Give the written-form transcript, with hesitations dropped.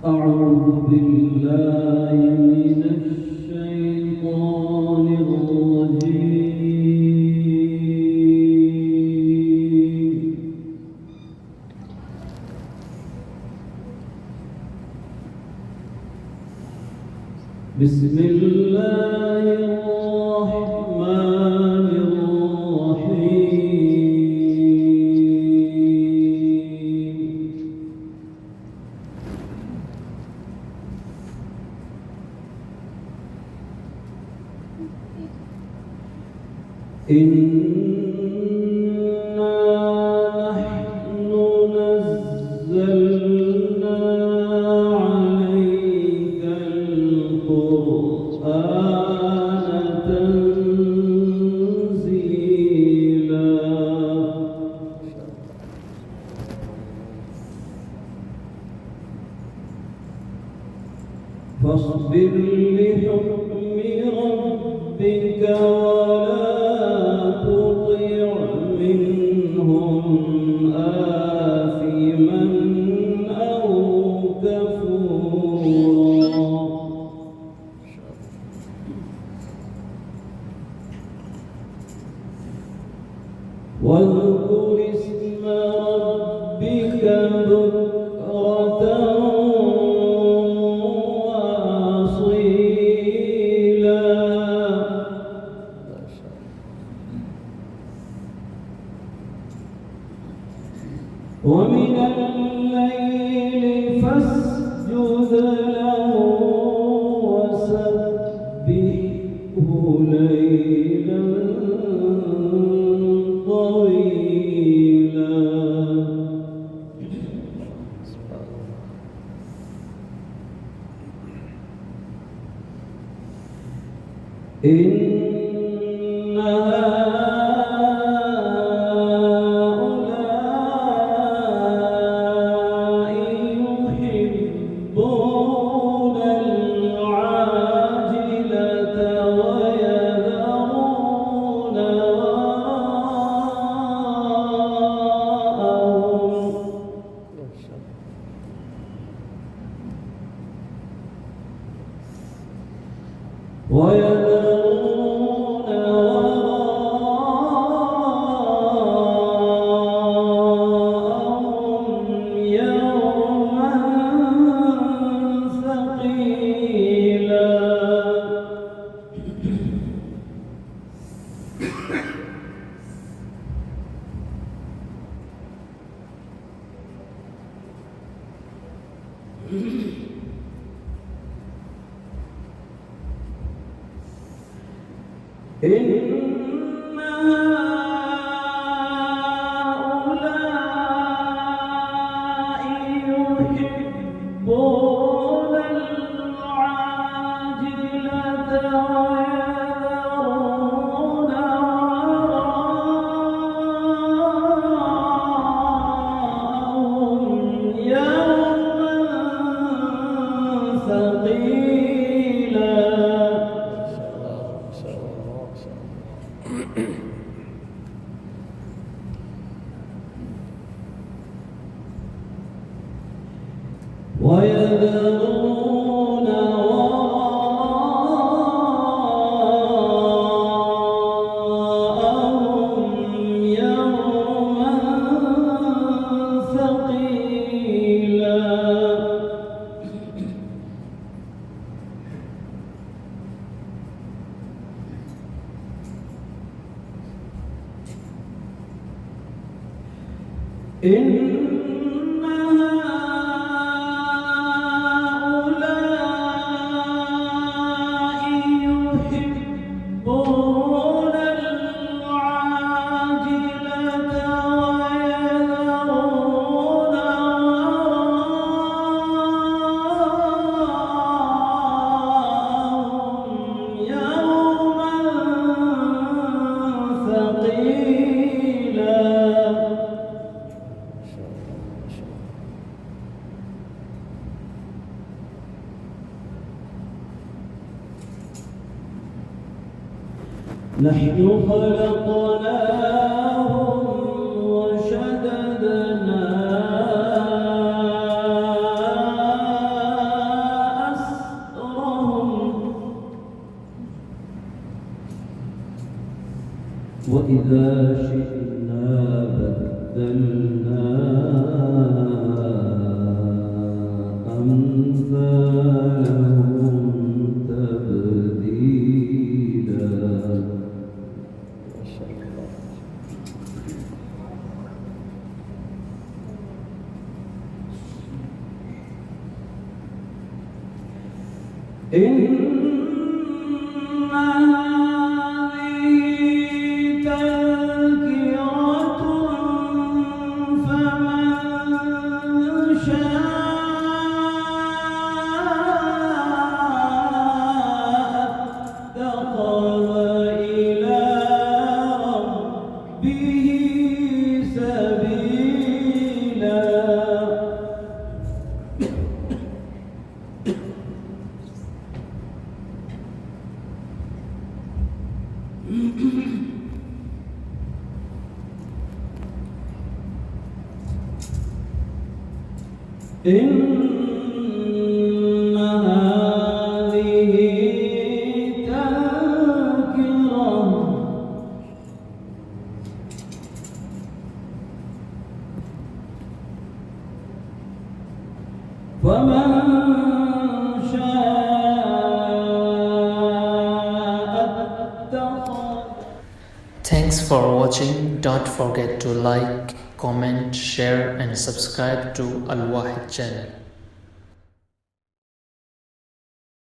أعوذ بالله من الشيطان الرجيم. بسم الله الرحمن الرحيم. إنا نحن نزلنا عليك القرآن تنزيلا فاصبر لحكم ربك ولا تطع منهم آثما أو كفورا واذكر اسم ربك بكرة وأصيلا ومن الليل فاسجد له وسبحه ليلا طويلا إن هؤلاء يحبون العاجلة ويذرون وراءهم يوما ثقيلا إن هؤلاء يحبون العاجلة ويذرون وراءهم يوما ثقيلا ويذرون وراءهم يوما ثقيلا إن هؤلاء يحبون العاجلة ويذرون وراءهم يوما ثقيلا نحن خلقناهم وشددنا وإذا شئنا بدلنا أمثالهم تبديلا. إن هذه تذكرة فمن شاء اتخذ إلى ربه سبيلا. إن هذه تذكرة فمن شاء اتخذ. Thanks for watching. Don't forget to like, comment, share and subscribe to Al Wahid channel.